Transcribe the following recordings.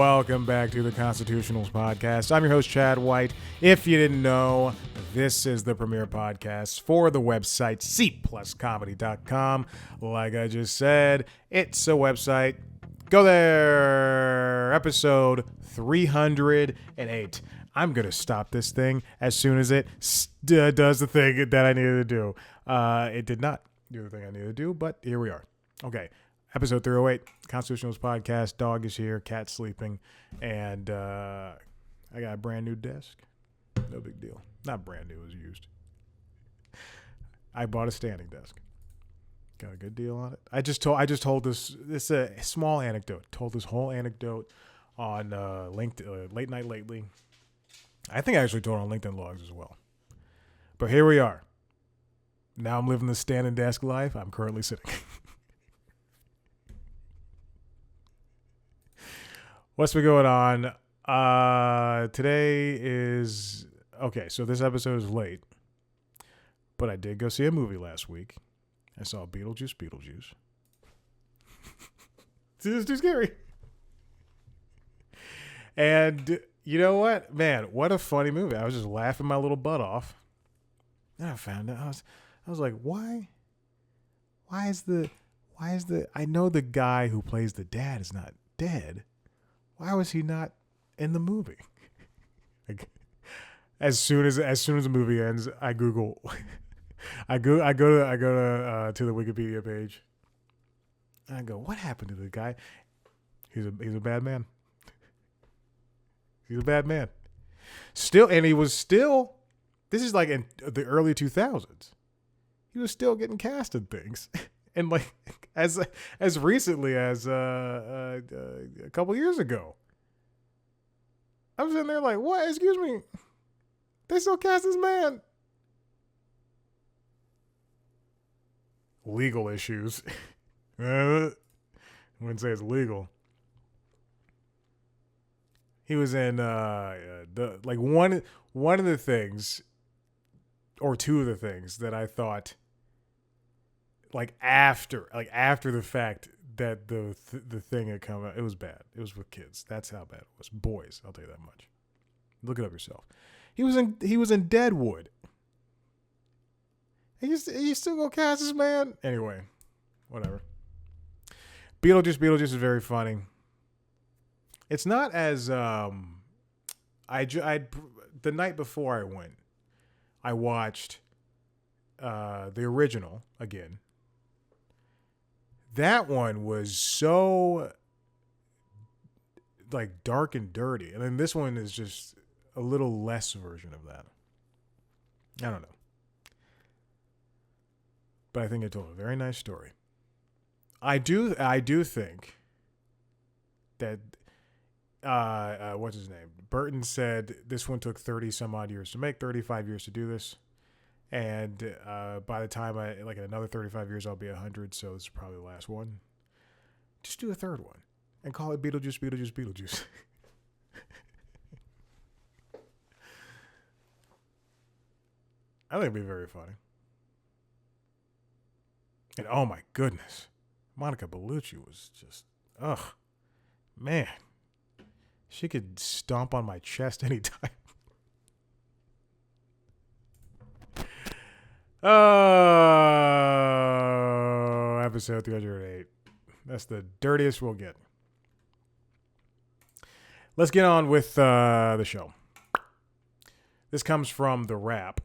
Welcome back to the Constitutionals Podcast. I'm your host, Chad White. If you didn't know, this is the premier podcast for the website cpluscomedy.com. Like I just said, it's a website. Go there. Episode 308. I'm going to stop this thing as soon as it does the thing that I needed to do. It did not do the thing I needed to do, but here we are. Okay. Episode 308, Constitutionals Podcast. Dog is here, cat's sleeping, and I got a brand new desk. No big deal. Not brand new, it was used. I bought a standing desk. Got a good deal on it. I just told this is a small anecdote. Told this whole anecdote on LinkedIn, Late Night Lately. I think I actually told it on LinkedIn Logs as well. But here we are. Now I'm living the standing desk life. I'm currently sitting. What's been going on? Today is... Okay, so this episode is late. But I did go see a movie last week. I saw Beetlejuice. It's too scary. And you know what? Man, what a funny movie. I was just laughing my little butt off. And I found out. I was like, why is the... I know the guy who plays the dad is not dead. Why was he not in the movie? Like, as soon as the movie ends, I Google. I go to the Wikipedia page. And I go, what happened to the guy? He's a bad man. He's a bad man. Still, and he was still. This is like in the early 2000s. He was still getting cast in things. And like as recently as a couple years ago, I was in there like, what? Excuse me, they still cast this man. Legal issues. I wouldn't say it's legal. He was in the like one of the things, or two of the things that I thought. Like after the fact that the thing had come out, it was bad. It was with kids. That's how bad it was. Boys, I'll tell you that much. Look it up yourself. He was in Deadwood. And you still go cast this man? Anyway, whatever. Beetlejuice is very funny. It's not as the night before I went, I watched the original again. That one was so like dark and dirty. And then this one is just a little less version of that. I don't know. But I think it told a very nice story. I do think that what's his name? Burton said this one took 30 some odd years to make, 35 years to do this. And by the time in another 35 years, I'll be 100. So this is probably the last one. Just do a third one and call it Beetlejuice. I think it'd be very funny. And oh my goodness, Monica Bellucci was just, man. She could stomp on my chest anytime. Oh, episode 308. That's the dirtiest we'll get. Let's get on with the show. This comes from The Wrap,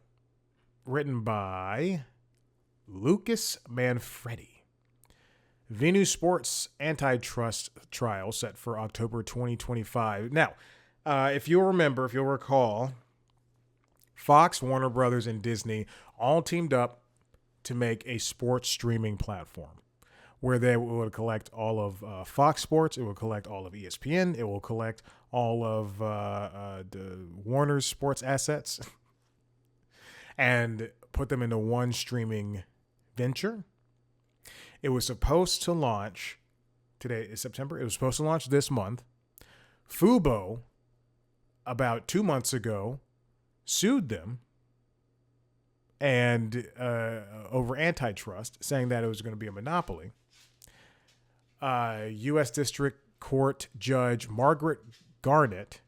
written by Lucas Manfredi. Venu Sports antitrust trial set for October 2025. Now, if you'll recall, Fox, Warner Brothers, and Disney all teamed up to make a sports streaming platform where they would collect all of Fox Sports, it would collect all of ESPN, it will collect all of the Warner's sports assets and put them into one streaming venture. It was supposed to launch, today is September, it was supposed to launch this month. Fubo, about 2 months ago, sued them and over antitrust, saying that it was going to be a monopoly. U.S. District Court Judge Margaret Garnett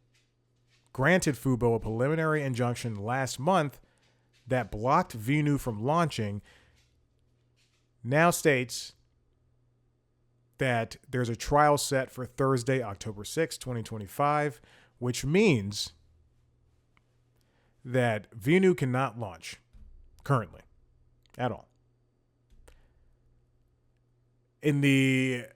granted Fubo a preliminary injunction last month that blocked Venu from launching, now states that there's a trial set for Thursday, October 6, 2025, which means that Venu cannot launch currently at all. In the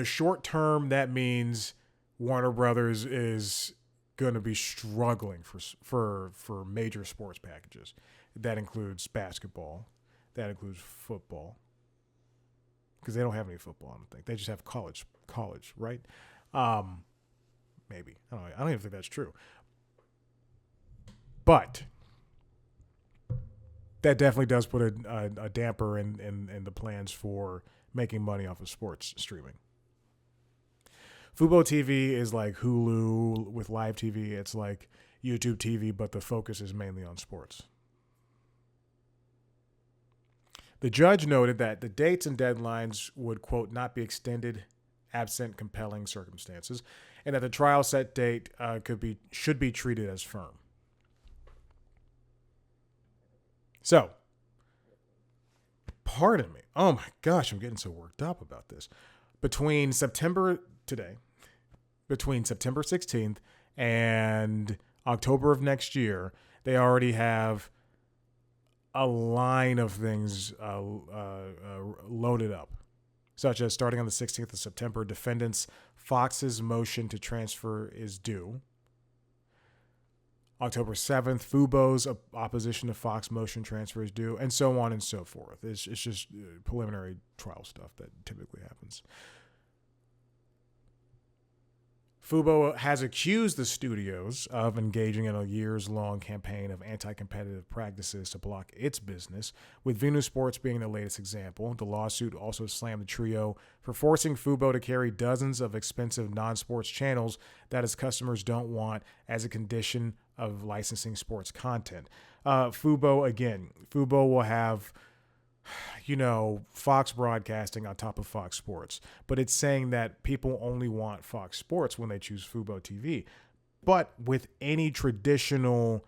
short term, that means Warner Brothers is going to be struggling for major sports packages. That includes basketball. That includes football. Because they don't have any football, I don't think. They just have college, right? Maybe. I don't even think that's true. But that definitely does put a damper in the plans for making money off of sports streaming. Fubo TV is like Hulu with live TV. It's like YouTube TV, but the focus is mainly on sports. The judge noted that the dates and deadlines would, quote, not be extended absent compelling circumstances, and that the trial set date should be treated as firm. So, pardon me. Oh my gosh, I'm getting so worked up about this. Between September 16th and October of next year, they already have a line of things loaded up, such as starting on the 16th of September, defendants Fox's motion to transfer is due. October 7th, Fubo's opposition to Fox motion transfer is due, and so on and so forth. It's just preliminary trial stuff that typically happens. Fubo has accused the studios of engaging in a years-long campaign of anti-competitive practices to block its business, with Venu Sports being the latest example. The lawsuit also slammed the trio for forcing Fubo to carry dozens of expensive non-sports channels that its customers don't want as a condition of licensing sports content. Fubo will have, Fox Broadcasting on top of Fox Sports, but it's saying that people only want Fox Sports when they choose Fubo TV. But with any traditional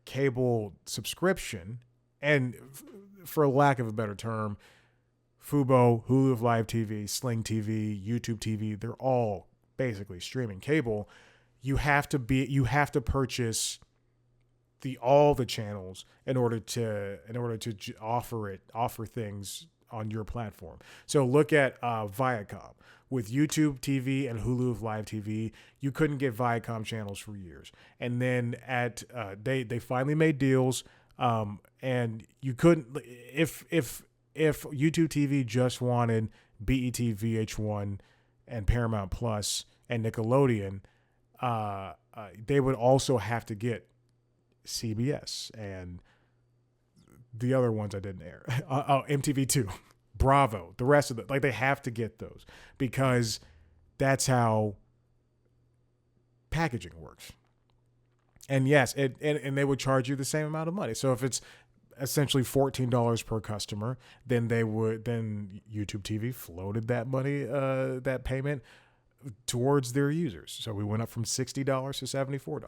cable subscription, and for lack of a better term, Fubo, Hulu Live TV, Sling TV, YouTube TV, they're all basically streaming cable. You have to purchase all the channels in order to offer things on your platform. So look at Viacom with YouTube TV and Hulu Live TV. You couldn't get Viacom channels for years, and then they finally made deals, and you couldn't if YouTube TV just wanted BET, VH1, and Paramount Plus and Nickelodeon. They would also have to get CBS and the other ones I didn't air. MTV2, Bravo, the rest of they have to get those because that's how packaging works. And yes, and they would charge you the same amount of money. So if it's essentially $14 per customer, then YouTube TV floated that money, that payment towards their users. So we went up from $60 to $74.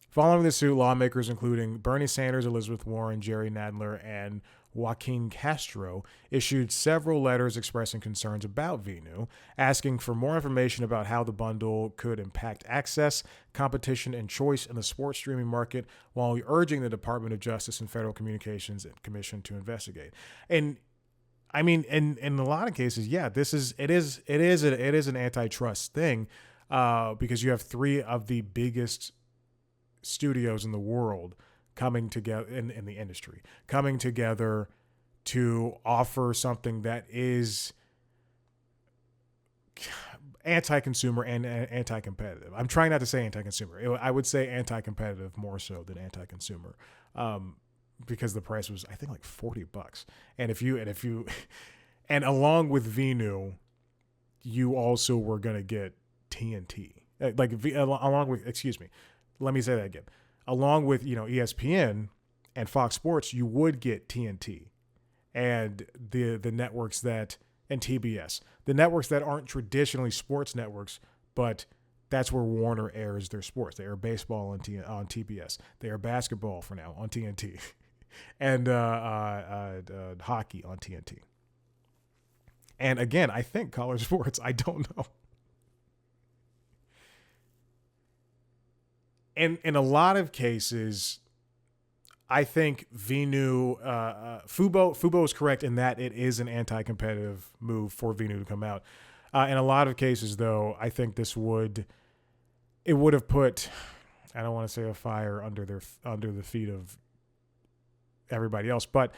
Following the suit, lawmakers including Bernie Sanders, Elizabeth Warren, Jerry Nadler, and Joaquin Castro issued several letters expressing concerns about Venu, asking for more information about how the bundle could impact access, competition, and choice in the sports streaming market, while urging the Department of Justice and Federal Communications Commission to investigate. And I mean, in a lot of cases, yeah, it is an antitrust thing, because you have three of the biggest studios in the world coming together in the industry, coming together to offer something that is anti-consumer and anti-competitive. I'm trying not to say anti-consumer. I would say anti-competitive more so than anti-consumer, because the price was, I think, like $40. And along with Venu, you also were going to get TNT. Let me say that again. Along with, ESPN and Fox Sports, you would get TNT. and the networks that and TBS, the networks that aren't traditionally sports networks, but that's where Warner airs their sports. They air baseball on TBS. They air basketball for now on TNT, and hockey on TNT. And again, I think college sports. I don't know. And in a lot of cases, I think Venu, Fubo is correct in that it is an anti-competitive move for Venu to come out. In a lot of cases, though, I think it would have put, I don't want to say a fire under the feet of everybody else, but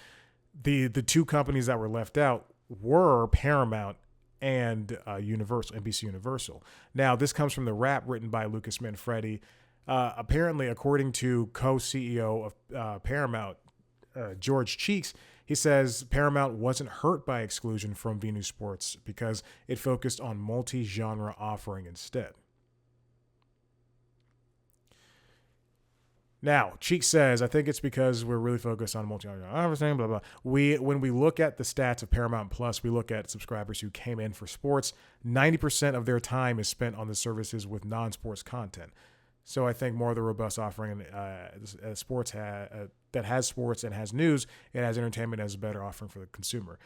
the two companies that were left out were Paramount and NBC Universal. Now, this comes from the rap written by Lucas Manfredi. Apparently, according to co-CEO of Paramount, George Cheeks, he says Paramount wasn't hurt by exclusion from Venu Sports because it focused on multi-genre offering instead. Now, Cheeks says, I think it's because we're really focused on multi-genre offering, blah, blah. When we look at the stats of Paramount Plus, we look at subscribers who came in for sports. 90% of their time is spent on the services with non-sports content. So I think more of the robust offering sports that has sports and has news, it has entertainment as a better offering for the consumer.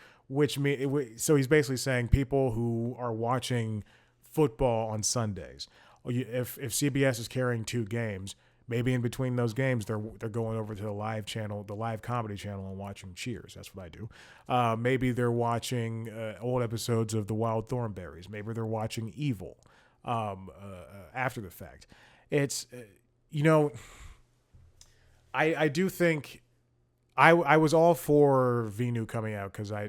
So he's basically saying people who are watching football on Sundays, if CBS is carrying two games, maybe in between those games they're going over to the live channel, the live comedy channel, and watching Cheers. That's what I do. Maybe they're watching old episodes of The Wild Thornberrys. Maybe they're watching Evil after the fact. It's, I do think I was all for Venu coming out because I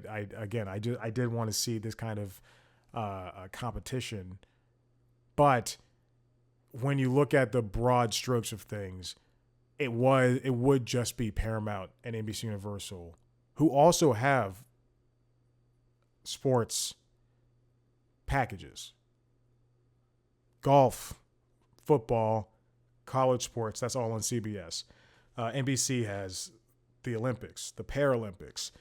did want to see this kind of competition, but when you look at the broad strokes of things, it would just be Paramount and NBC Universal, who also have sports packages, golf, football, college sports. That's all on CBS. NBC has the Olympics, the Paralympics,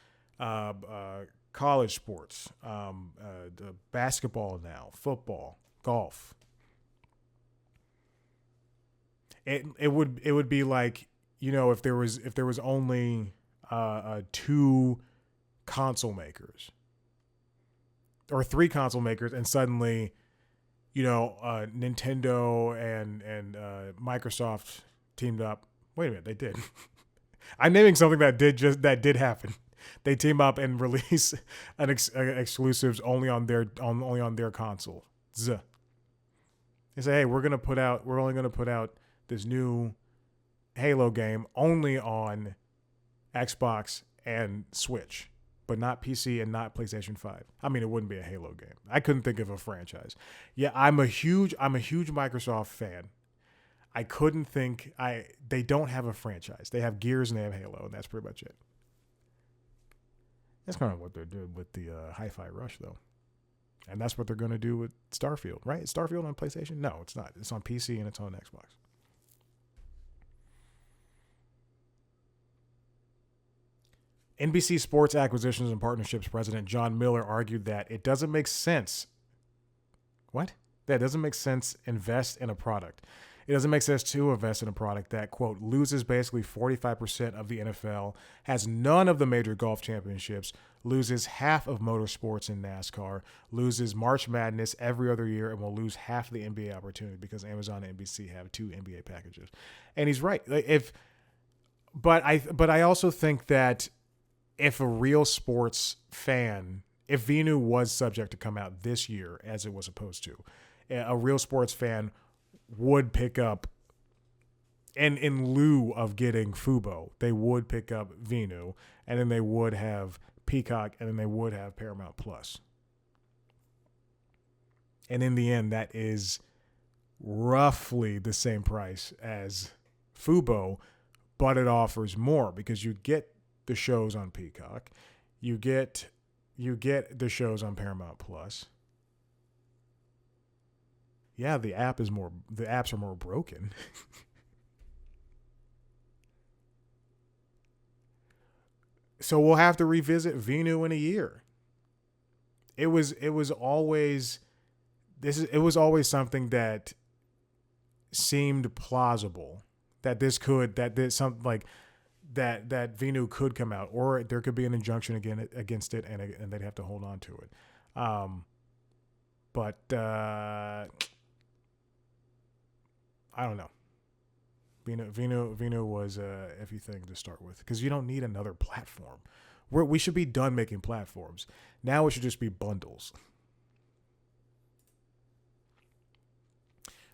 college sports, the basketball now, football, golf. It would be like, if there was only two console makers or three console makers, and suddenly Nintendo and Microsoft teamed up. Wait a minute, they did. I'm naming something that did happen. They team up and release exclusives only on their console. They say, hey, we're only gonna put out this new Halo game only on Xbox and Switch, but not PC and not PlayStation 5. I mean, it wouldn't be a Halo game. I couldn't think of a franchise. Yeah, I'm a huge Microsoft fan. I couldn't think they don't have a franchise. They have Gears and they have Halo, and that's pretty much it. That's kind of what they're doing with the Hi-Fi Rush, though. And that's what they're going to do with Starfield, right? Is Starfield on PlayStation? No, it's not. It's on PC and it's on Xbox. NBC Sports Acquisitions and Partnerships President John Miller argued that it doesn't make sense. What? That doesn't make sense. Invest in a product. It doesn't make sense to invest in a product that, quote, loses basically 45% of the NFL, has none of the major golf championships, loses half of motorsports in NASCAR, loses March Madness every other year, and will lose half of the NBA opportunity because Amazon and NBC have two NBA packages. And he's right. But I also think that if a real sports fan, if Venu was subject to come out this year as it was supposed to, a real sports fan would pick up, and in lieu of getting Fubo, they would pick up Venu, and then they would have Peacock, and then they would have Paramount Plus. And in the end, that is roughly the same price as Fubo, but it offers more because you get the shows on Peacock, you get the shows on Paramount Plus. Yeah, the apps are more broken. So we'll have to revisit Venu in a year. It was always something that seemed plausible that Venu could come out, or there could be an injunction against it, and they'd have to hold on to it. But I don't know. Venu was a iffy thing to start with because you don't need another platform. We should be done making platforms. Now it should just be bundles.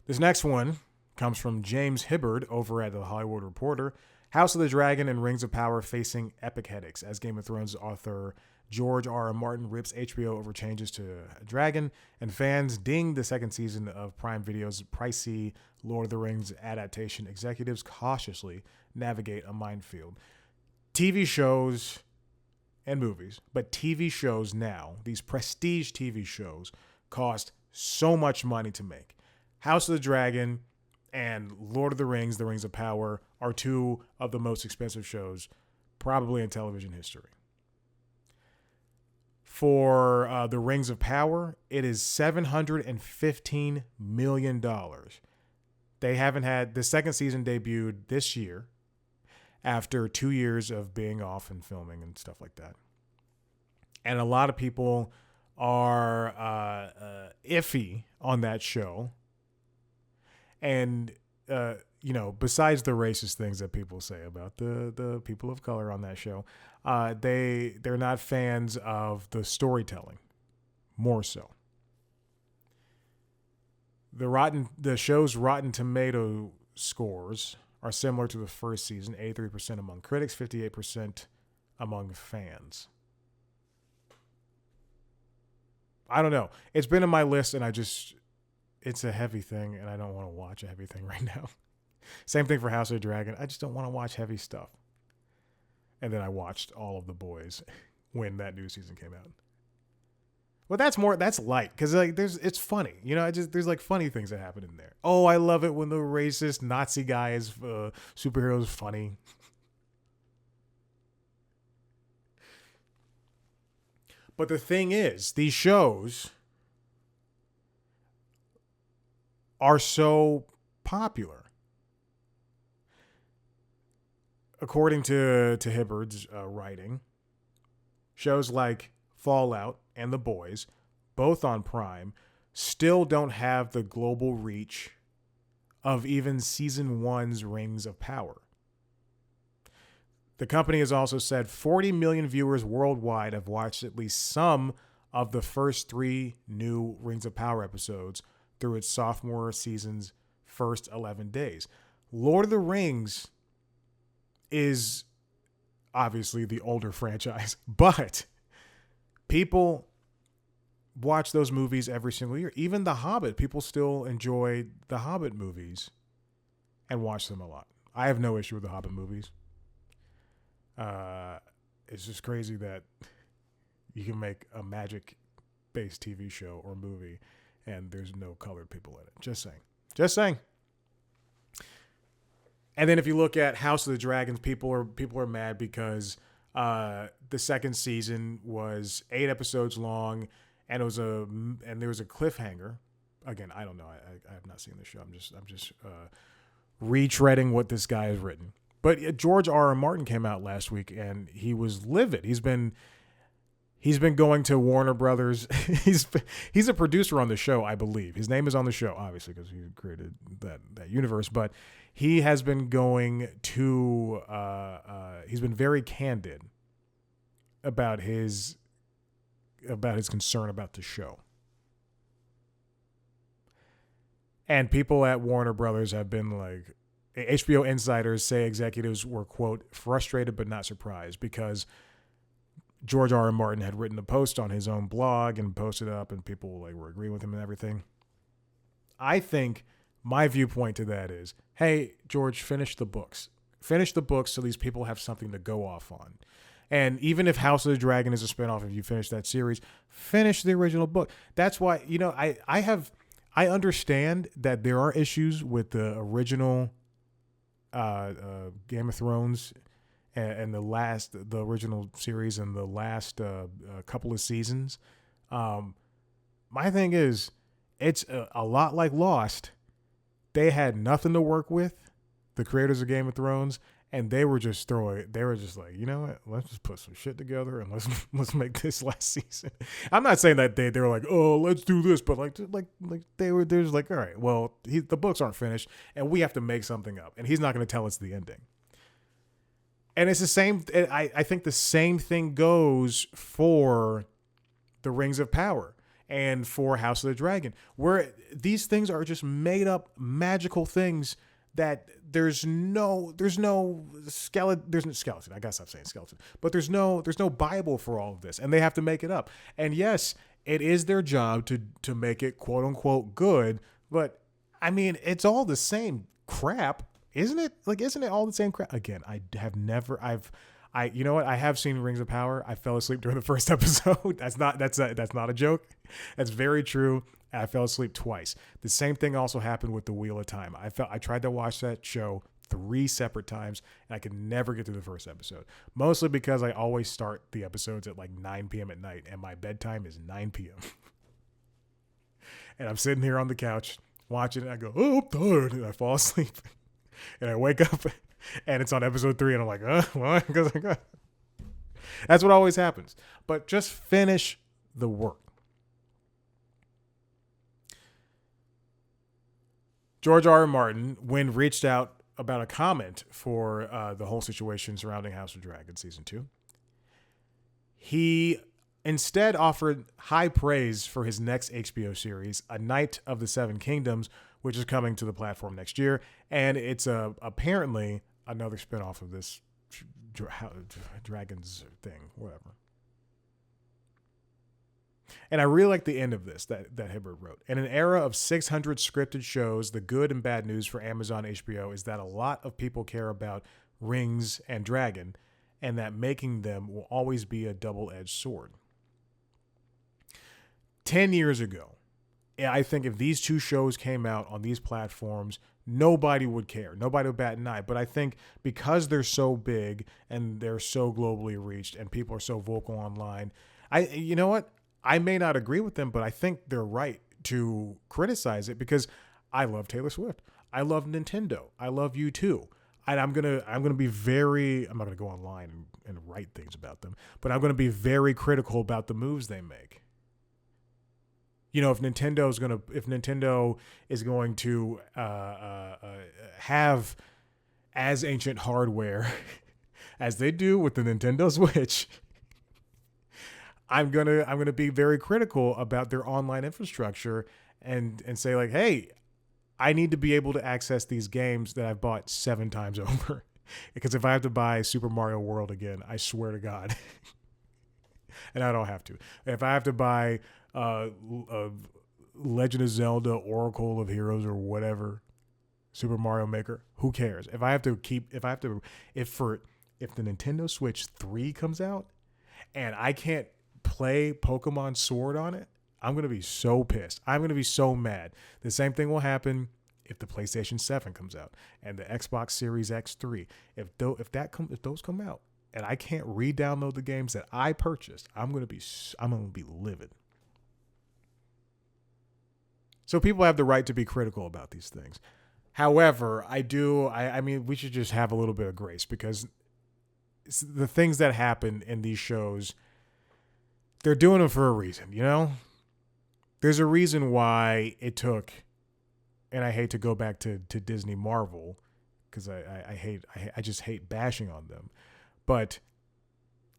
This next one comes from James Hibbard over at The Hollywood Reporter. House of the Dragon and Rings of Power facing epic headaches as Game of Thrones author George R.R. Martin rips HBO over changes to Dragon, and fans ding the second season of Prime Video's pricey Lord of the Rings adaptation. Executives cautiously navigate a minefield. TV shows and movies, but TV shows now, these prestige TV shows, cost so much money to make. House of the Dragon and Lord of the Rings of Power are two of the most expensive shows probably in television history. For the Rings of Power, it is $715 million. They haven't had, the second season debuted this year after 2 years of being off and filming and stuff like that. And a lot of people are iffy on that show. And, besides the racist things that people say about the people of color on that show, they're not fans of the storytelling, more so. The show's Rotten Tomato scores are similar to the first season, 83% among critics, 58% among fans. I don't know. It's been in my list, and it's a heavy thing, and I don't want to watch a heavy thing right now. Same thing for House of the Dragon. I just don't want to watch heavy stuff. And then I watched all of The Boys when that new season came out. Well, that's light, because it's funny. There's like funny things that happen in there. Oh, I love it when the racist Nazi guy is superhero is funny. But the thing is, these shows are so popular. According to Hibbard's writing, shows like Fallout and The Boys, both on Prime, still don't have the global reach of even Season 1's Rings of Power. The company has also said 40 million viewers worldwide have watched at least some of the first 3 new Rings of Power episodes through its sophomore season's first 11 days. Lord of the Rings is obviously the older franchise, but people watch those movies every single year. Even The Hobbit, people still enjoy the Hobbit movies and watch them a lot. I have no issue with the Hobbit movies. It's just crazy that you can make a magic-based TV show or movie and there's no colored people in it. Just saying. And then if you look at House of the Dragons, people are mad because the second season was 8 episodes long, and there was a cliffhanger. Again, I don't know. I have not seen the show. I'm just retreading what this guy has written. But George R.R. Martin came out last week, and he was livid. He's been going to Warner Brothers. He's a producer on the show, I believe. His name is on the show, obviously, because he created that universe. But he has been going to. He's been very candid about his concern about the show. And people at Warner Brothers have been like, HBO insiders say executives were, quote, frustrated but not surprised because George R.R. Martin had written a post on his own blog and posted it up, and people were agreeing with him and everything. I think my viewpoint to that is, hey, George, finish the books. Finish the books so these people have something to go off on. And even if House of the Dragon is a spinoff, if you finish that series, finish the original book. That's why, I understand that there are issues with the original Game of Thrones and the original series and the last couple of seasons. My thing is, it's a lot like Lost. They had nothing to work with, the creators of Game of Thrones, and they were just like, you know what? Let's just put some shit together and let's make this last season. I'm not saying that they were like, oh, let's do this, but like they're just like, all right, well, the books aren't finished, and we have to make something up, and he's not going to tell us the ending. And it's the same. I think the same thing goes for the Rings of Power and for House of the Dragon, where these things are just made up magical things that there's no skeleton. I guess I'm saying skeleton, but there's no Bible for all of this, and they have to make it up. And yes, it is their job to make it quote unquote good, but I mean, it's all the same crap, isn't it? Like, isn't it all the same crap? Again, you know what? I have seen Rings of Power. I fell asleep during the first episode. That's not a joke. That's very true. I fell asleep twice. The same thing also happened with The Wheel of Time. I tried to watch that show 3 separate times, and I could never get through the first episode. Mostly because I always start the episodes at like 9 p.m. at night, and my bedtime is 9 p.m. And I'm sitting here on the couch watching it, and I go, oh, I'm tired, and I fall asleep. And I wake up, and it's on episode 3, and I'm like, well, that's what always happens. But just finish the work. George R. R. Martin, when reached out about a comment for the whole situation surrounding House of Dragon Season 2, he instead offered high praise for his next HBO series, A Knight of the Seven Kingdoms, which is coming to the platform next year. And it's apparently another spinoff of this Dragons thing, whatever. And I really like the end of this that Hibbert wrote. In an era of 600 scripted shows, the good and bad news for Amazon HBO is that a lot of people care about Rings and Dragon, and that making them will always be a double-edged sword. 10 years ago, I think if these two shows came out on these platforms, nobody would care. Nobody would bat an eye. But I think because they're so big and they're so globally reached and people are so vocal online, you know what? I may not agree with them, but I think they're right to criticize it because I love Taylor Swift. I love Nintendo. I love U2. And I'm gonna be very. I'm not gonna go online and write things about them, but I'm gonna be very critical about the moves they make. You know, if Nintendo is going to have as ancient hardware as they do with the Nintendo Switch, I'm gonna be very critical about their online infrastructure and say like, hey, I need to be able to access these games that I've bought 7 times over. Because if I have to buy Super Mario World again, I swear to God, and I don't have to. If I have to buy Legend of Zelda, Oracle of Heroes, or whatever, Super Mario Maker, who cares? If the Nintendo Switch 3 comes out and I can't play Pokemon Sword on it, I'm going to be so pissed. I'm going to be so mad. The same thing will happen if the PlayStation 7 comes out and the Xbox Series X3. If those come out and I can't re-download the games that I purchased, I'm going to be livid. So people have the right to be critical about these things. However, I mean, we should just have a little bit of grace because the things that happen in these shows, they're doing them for a reason, you know? There's a reason why it took, and I hate to go back to Disney Marvel because I just hate bashing on them, but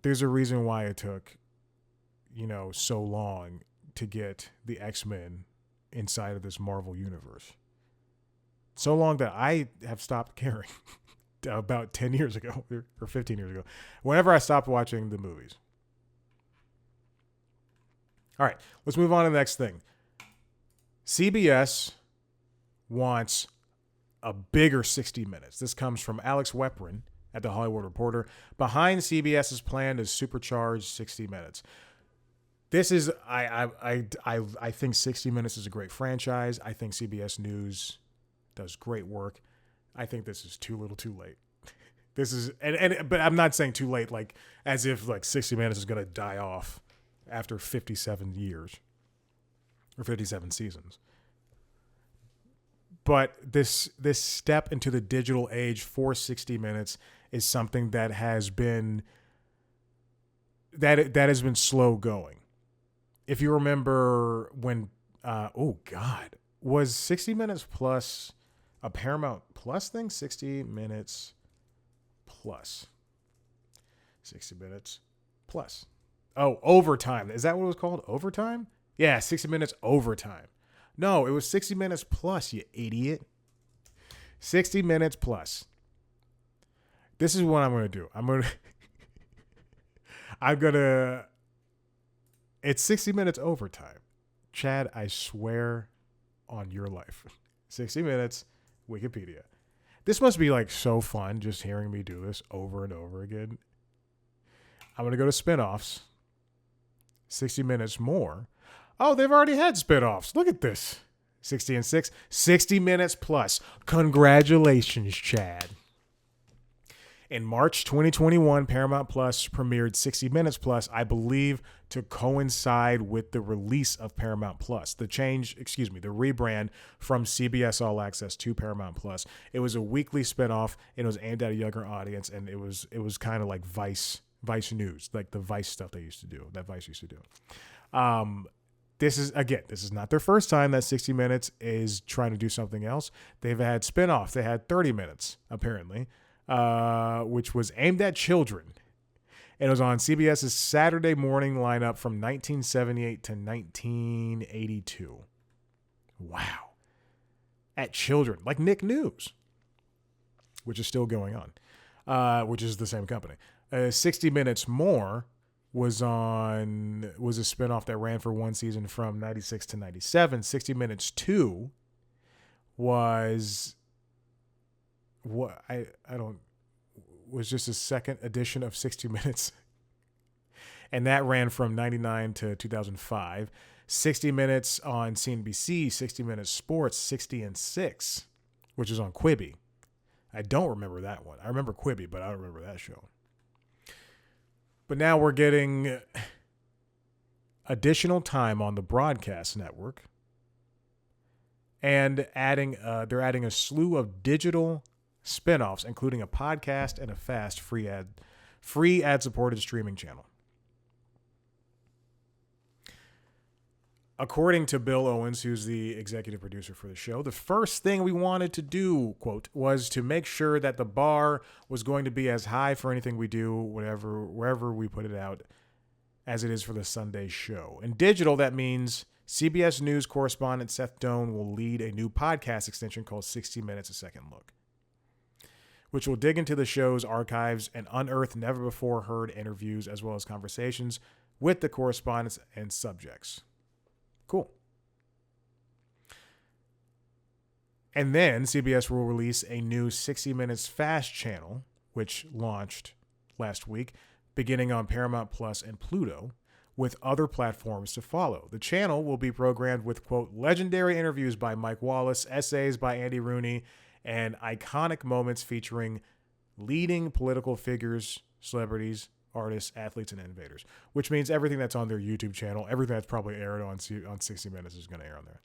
there's a reason why it took, so long to get the X-Men inside of this Marvel universe. So long that I have stopped caring about 10 years ago or 15 years ago, whenever I stopped watching the movies. All right, let's move on to the next thing. CBS wants a bigger 60 Minutes. This comes from Alex Weprin at The Hollywood Reporter. Behind CBS's plan to supercharge 60 Minutes. This is, I think 60 Minutes is a great franchise. I think CBS News does great work. I think this is too little too late. This is but I'm not saying too late, like as if like 60 Minutes is gonna die off after 57 years or 57 seasons. But this step into the digital age for 60 Minutes is something that has been slow going. If you remember when was 60 Minutes Plus a Paramount Plus thing? 60 Minutes Plus. 60 Minutes Plus. Oh, Overtime. Is that what it was called? Overtime? Yeah, 60 Minutes Overtime. No, it was 60 Minutes Plus, you idiot. 60 Minutes Plus. This is what I'm going to do. It's 60 Minutes Overtime. Chad, I swear on your life. 60 Minutes, Wikipedia. This must be like so fun just hearing me do this over and over again. I'm going to go to spinoffs. 60 Minutes More. Oh, they've already had spinoffs. Look at this. 60 and 6. 60 Minutes Plus. Congratulations, Chad. In March 2021, Paramount Plus premiered 60 Minutes Plus, I believe, to coincide with the release of Paramount Plus. The rebrand from CBS All Access to Paramount Plus. It was a weekly spinoff. It was aimed at a younger audience, and it was kind of like Vice News, like the Vice stuff Vice used to do. This is not their first time that 60 Minutes is trying to do something else. They've had spinoff. They had 30 Minutes, apparently, which was aimed at children. And it was on CBS's Saturday morning lineup from 1978 to 1982. Wow. At children, like Nick News, which is still going on, which is the same company. 60 Minutes More was a spinoff that ran for one season from 96 to 97. 60 Minutes 2 was was just a second edition of 60 Minutes. And that ran from 99 to 2005. 60 Minutes on CNBC, 60 Minutes Sports, 60 and 6, which is on Quibi. I don't remember that one. I remember Quibi, but I don't remember that show. But now we're getting additional time on the broadcast network, and they're adding a slew of digital spinoffs, including a podcast and a fast free ad-supported streaming channel. According to Bill Owens, who's the executive producer for the show, the first thing we wanted to do, quote, was to make sure that the bar was going to be as high for anything we do, wherever we put it out, as it is for the Sunday show. In digital, that means CBS News correspondent Seth Doane will lead a new podcast extension called 60 Minutes A Second Look, which will dig into the show's archives and unearth never-before-heard interviews as well as conversations with the correspondents and subjects. Cool. And then CBS will release a new 60 Minutes Fast channel, which launched last week, beginning on Paramount Plus and Pluto, with other platforms to follow. The channel will be programmed with, quote, legendary interviews by Mike Wallace, essays by Andy Rooney, and iconic moments featuring leading political figures, celebrities, artists, athletes, and innovators, which means everything that's on their YouTube channel, everything that's probably aired on 60 Minutes is going to air on there.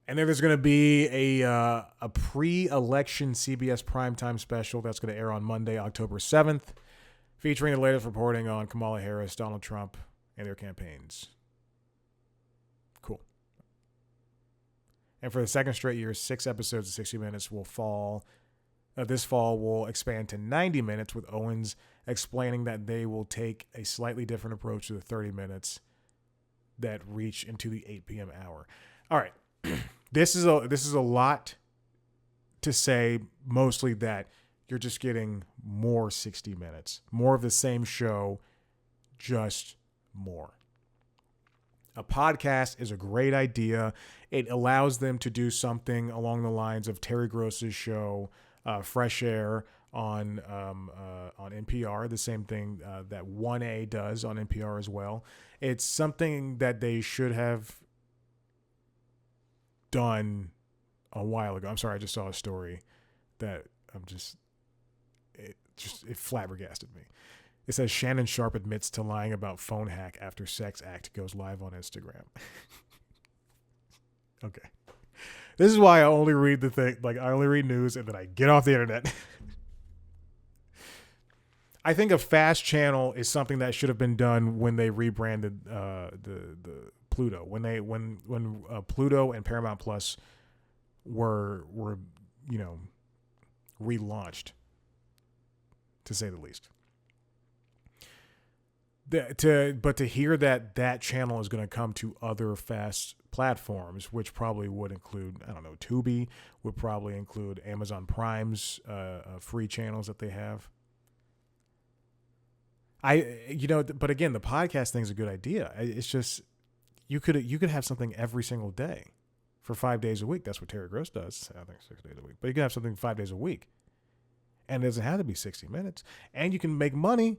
And then there's going to be a pre-election CBS primetime special that's going to air on Monday, October 7th, featuring the latest reporting on Kamala Harris, Donald Trump, and their campaigns. Cool. And for the second straight year, 6 episodes of 60 Minutes this fall will expand to 90 minutes, with Owens explaining that they will take a slightly different approach to the 30 minutes that reach into the 8 p.m. hour. All right. This is a lot to say, mostly that you're just getting more 60 Minutes, more of the same show, just more. A podcast is a great idea. It allows them to do something along the lines of Terry Gross's show, Fresh Air on NPR, the same thing that 1A does on NPR as well. It's something that they should have done a while ago. I'm sorry, I just saw a story that it flabbergasted me. It says Shannon Sharp admits to lying about phone hack after sex act goes live on Instagram. Okay. This is why I only read the thing, like I only read news and then I get off the internet. I think a fast channel is something that should have been done when they rebranded the Pluto. When Pluto and Paramount Plus were relaunched, to say the least. But to hear that channel is going to come to other fast platforms, which probably would include, I don't know, Tubi, would probably include Amazon Prime's free channels that they have. But again, the podcast thing is a good idea. It's just you could have something every single day for 5 days a week. That's what Terry Gross does. I think 6 days a week, but you can have something 5 days a week, and it doesn't have to be 60 minutes. And you can make money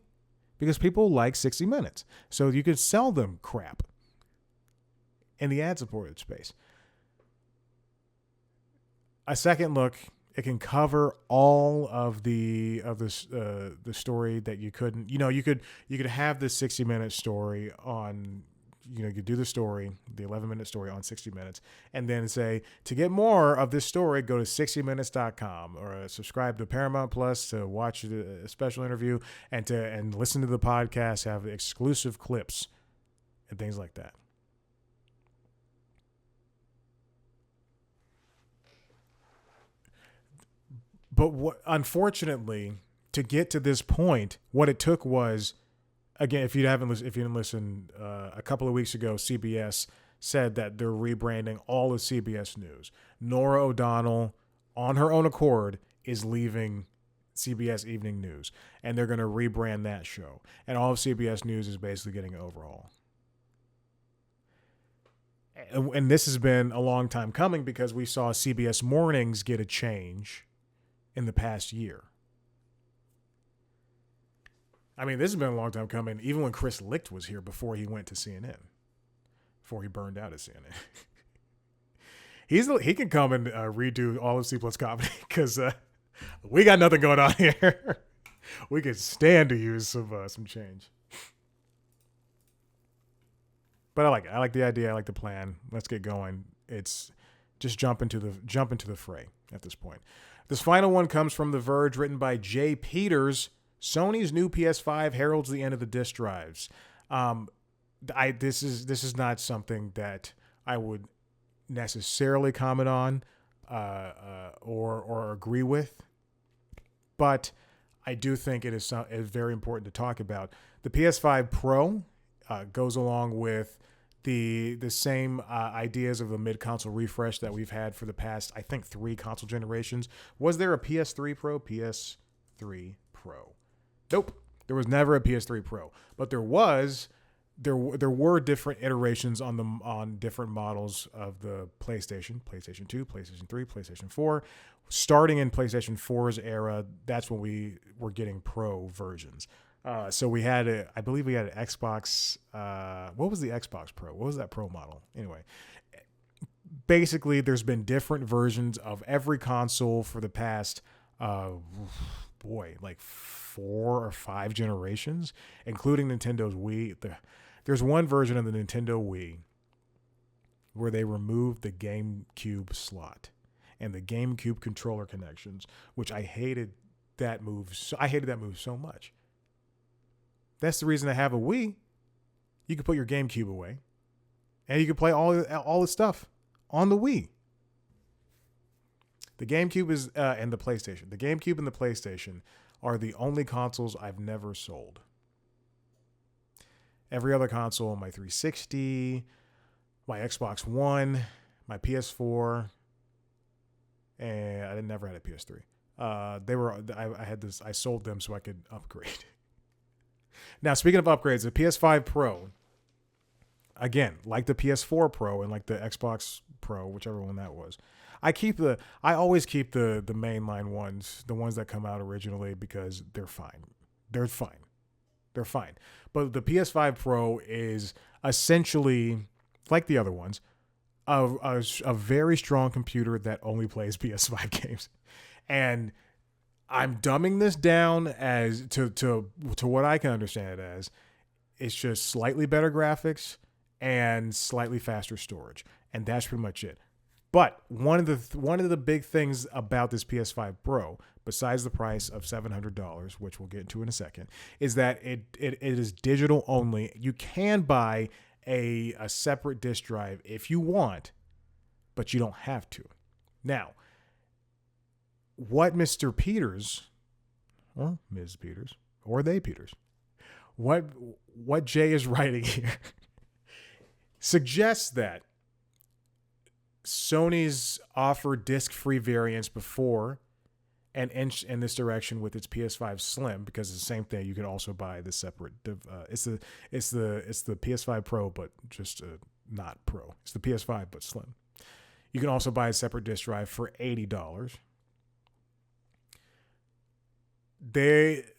because people like 60 minutes, so you could sell them crap in the ad-supported space. A second look. It can cover all of the story that you couldn't. You could have this 60-minute story on. You could do the story, the 11-minute story on 60 Minutes, and then say, to get more of this story, go to 60minutes.com or subscribe to Paramount Plus to watch a special interview and listen to the podcast, have exclusive clips and things like that. But unfortunately, to get to this point, what it took was, again, if you didn't listen, a couple of weeks ago, CBS said that they're rebranding all of CBS News. Norah O'Donnell, on her own accord, is leaving CBS Evening News, and they're going to rebrand that show. And all of CBS News is basically getting an overhaul. And this has been a long time coming because we saw CBS Mornings get a change in the past year. I mean, this has been a long time coming, even when Chris Licht was here before he went to CNN, before he burned out at CNN. He can come and redo all of C Plus Comedy because we got nothing going on here. We could stand to use some change. But I like it. I like the idea. I like the plan. Let's get going. It's just jump into the fray at this point. This final one comes from The Verge, written by Jay Peters. Sony's new PS5 heralds the end of the disk drives. This is not something that I would necessarily comment on or agree with, but I do think it is very important to talk about. The PS5 Pro goes along with the same ideas of a mid-console refresh that we've had for the past, I think, 3 console generations. Was there a PS3 Pro? PS3 Pro. Nope, there was never a PS3 Pro, but there were different iterations on different models of the PlayStation 2, PlayStation 3, PlayStation 4. Starting in PlayStation 4's era, that's when we were getting Pro versions. So I believe we had an Xbox. What was the Xbox Pro? What was that Pro model? Anyway, basically, there's been different versions of every console for the past, like 4 or 5 generations, including Nintendo's Wii. There's one version of the Nintendo Wii where they removed the GameCube slot and the GameCube controller connections, which I hated that move. I hated that move so much. That's the reason I have a Wii. You can put your GameCube away, and you can play all the stuff on the Wii. The GameCube is and the PlayStation. The GameCube and the PlayStation are the only consoles I've never sold. Every other console, my 360, my Xbox One, my PS4, and I never had a PS3. I had this. I sold them so I could upgrade. Now, speaking of upgrades, the PS5 Pro, again, like the PS4 Pro and like the Xbox Pro, whichever one that was, I always keep the mainline ones, the ones that come out originally, because they're fine. They're fine. But the PS5 Pro is essentially, like the other ones, a very strong computer that only plays PS5 games. And I'm dumbing this down as to what I can understand it as. It's just slightly better graphics and slightly faster storage, and that's pretty much it. But one of the big things about this PS5 Pro, besides the price of $700, which we'll get into in a second, is that it is digital only. You can buy a separate disk drive if you want, but you don't have to. Now, what Mr. Peters, or Ms. Peters, or they Peters, what Jay is writing here suggests that Sony's offered disc-free variants before and inch in this direction with its PS5 Slim, because it's the same thing. You can also buy the separate. It's the PS5 Pro, but just not Pro. It's the PS5 but Slim. You can also buy a separate disc drive for $80.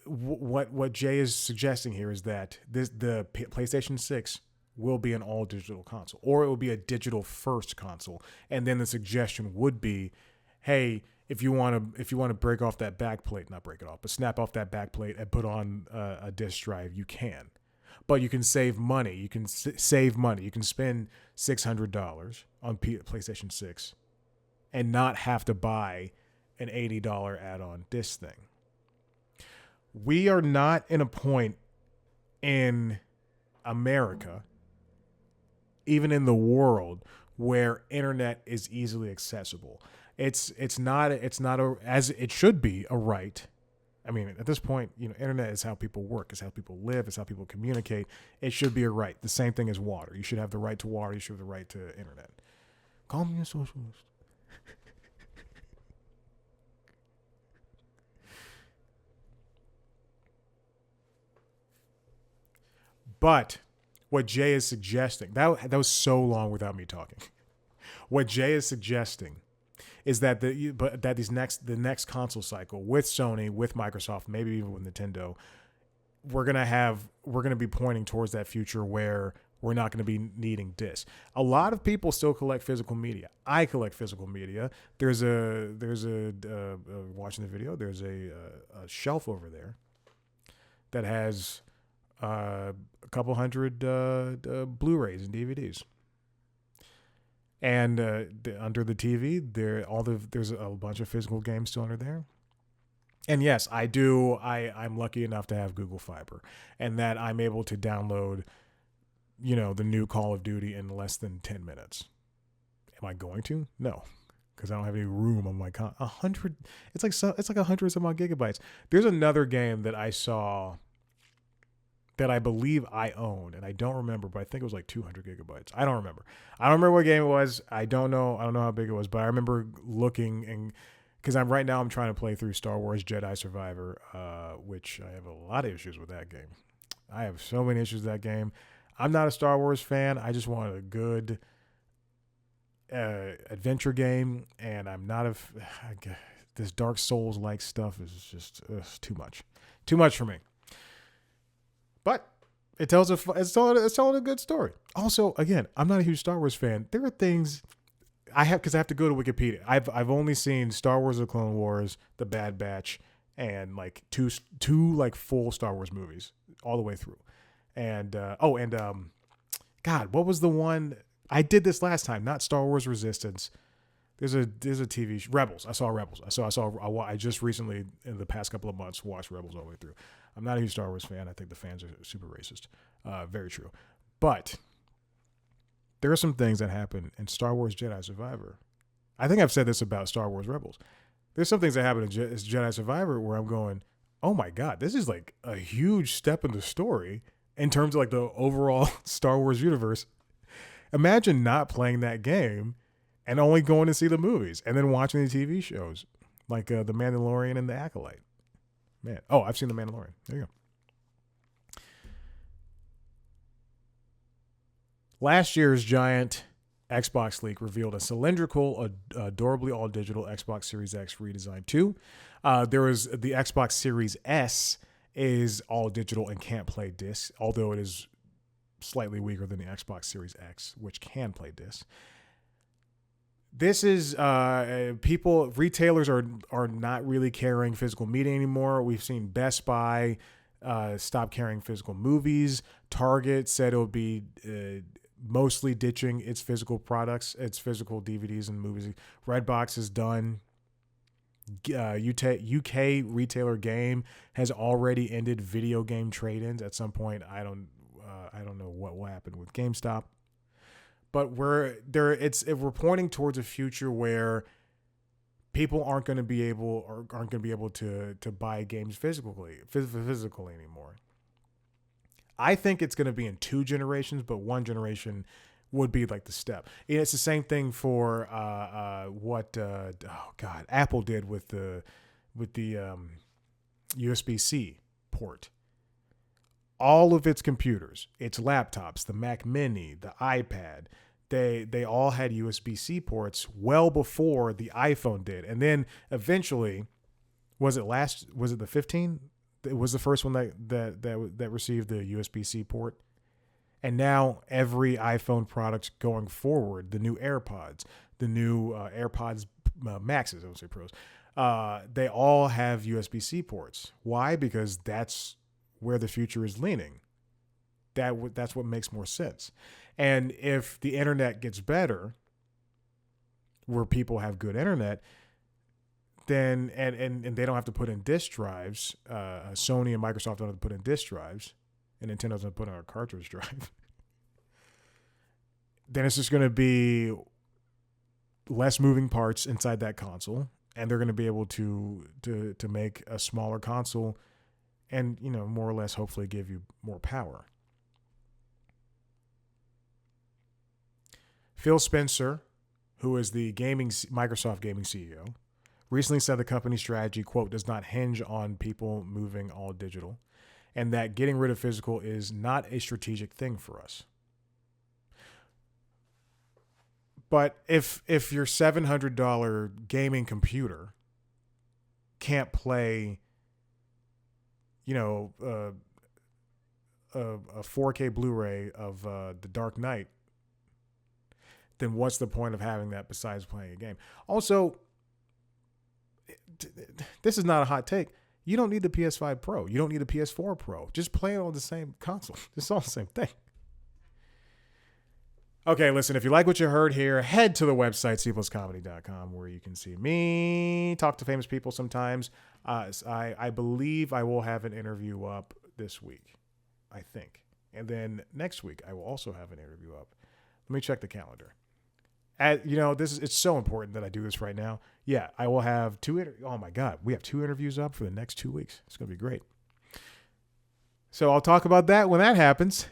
What Jay is suggesting here is that the PlayStation 6 will be an all digital console, or it will be a digital first console, and then the suggestion would be, hey, if you want to break off that back plate, not break it off, but snap off that back plate and put on a disc drive, you can. But you can save money. You can save money. You can spend $600 on PlayStation 6 and not have to buy an $80 add-on disc thing. We are not in a point in America, even in the world, where internet is easily accessible. It's not as it should be a right. I mean, at this point, internet is how people work, it's how people live, it's how people communicate. It should be a right. The same thing as water. You should have the right to water. You should have the right to internet. Call me a socialist. But what Jay is suggesting, that was so long without me talking. What Jay is suggesting is that the next console cycle with Sony, with Microsoft, maybe even with Nintendo, we're gonna be pointing towards that future where we're not going to be needing discs. A lot of people still collect physical media. I collect physical media. There's a watching the video. There's a shelf over there that has a couple hundred Blu-rays and DVDs. And under the TV, there's a bunch of physical games still under there. And yes, I do. I'm lucky enough to have Google Fiber, and that I'm able to download, the new Call of Duty in less than 10 minutes. Am I going to? No, because I don't have any room on my 100. It's like 100 some odd gigabytes. There's another game that I saw that I believe I owned, and I don't remember, but I think it was like 200 gigabytes. I don't remember what game it was. I don't know how big it was, but I remember looking, and because I'm trying to play through Star Wars Jedi Survivor, which I have a lot of issues with that game. I have so many issues with that game. I'm not a Star Wars fan. I just want a good adventure game, and I'm not this Dark Souls like stuff is just too much for me. But it's telling a good story. Also, again, I'm not a huge Star Wars fan. There are things because I have to go to Wikipedia. I've only seen Star Wars: The Clone Wars, The Bad Batch, and like two like full Star Wars movies all the way through. And God, what was the one? I did this last time. Not Star Wars Resistance. There's a TV Rebels. I saw Rebels. I just recently, in the past couple of months, watched Rebels all the way through. I'm not a huge Star Wars fan. I think the fans are super racist. Very true. But there are some things that happen in Star Wars Jedi Survivor. I think I've said this about Star Wars Rebels. There's some things that happen in Jedi Survivor where I'm going, oh my God, this is like a huge step in the story in terms of like the overall Star Wars universe. Imagine not playing that game and only going to see the movies and then watching the TV shows like The Mandalorian and The Acolyte. Man, I've seen The Mandalorian. There you go. Last year's giant Xbox leak revealed a cylindrical, adorably all-digital Xbox Series X redesign too. There was the Xbox Series S is all-digital and can't play discs, although it is slightly weaker than the Xbox Series X, which can play discs. This is retailers are not really carrying physical media anymore. We've seen Best Buy stop carrying physical movies. Target said it would be mostly ditching its physical products, its physical DVDs and movies. Redbox is done. UK retailer Game has already ended video game trade-ins. At some point, I don't know what will happen with GameStop, but we're pointing towards a future where people aren't going to be able to buy games physically anymore. I think it's going to be in 2 generations, but 1 generation would be like the step. And it's the same thing for what Apple did with the USB-C port. All of its computers, its laptops, the Mac Mini, the iPad, they all had USB-C ports well before the iPhone did. And then eventually, was it the 15? It was the first one that received the USB-C port. And now every iPhone product going forward, the new AirPods, the new AirPods Maxes, I would say Pros, they all have USB-C ports. Why? Because that's where the future is leaning. That's what makes more sense. And if the internet gets better, where people have good internet, then and they don't have to put in disk drives. Sony and Microsoft don't have to put in disk drives, and Nintendo doesn't put in a cartridge drive. Then it's just going to be less moving parts inside that console, and they're going to be able to make a smaller console, and more or less hopefully give you more power. Phil Spencer, who is the Microsoft gaming CEO, recently said the company's strategy, quote, does not hinge on people moving all digital, and that getting rid of physical is not a strategic thing for us. But if your $700 gaming computer can't play, a 4K Blu-ray of The Dark Knight, then what's the point of having that besides playing a game? Also, this is not a hot take. You don't need the PS5 Pro. You don't need the PS4 Pro. Just play it on the same console. It's all the same thing. Okay, listen, if you like what you heard here, head to the website, cpluscomedy.com, where you can see me talk to famous people sometimes. I believe I will have an interview up this week, I think. And then next week, I will also have an interview up. Let me check the calendar. It's so important that I do this right now. Yeah, I will have oh my God, we have 2 interviews up for the next 2 weeks. It's going to be great. So I'll talk about that when that happens.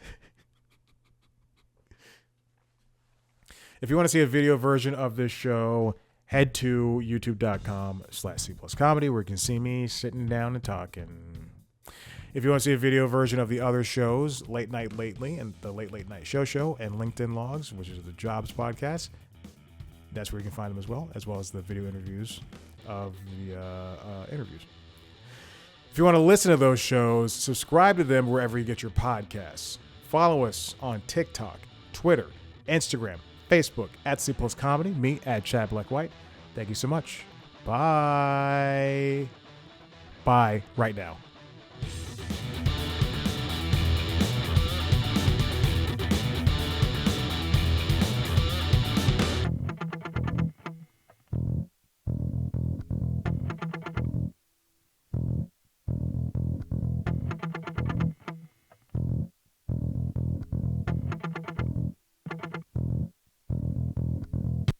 If you want to see a video version of this show, head to youtube.com/cpluscomedy, where you can see me sitting down and talking. If you want to see a video version of the other shows, Late Night Lately and the Late Night Show and LinkedIn Logs, which is the Jobs podcast, that's where you can find them as well as the video interviews of the interviews. If you want to listen to those shows, subscribe to them wherever you get your podcasts. Follow us on TikTok, Twitter, Instagram, Facebook at C Plus Comedy, me at Chad Black White. Thank you so much. Bye. Bye right now.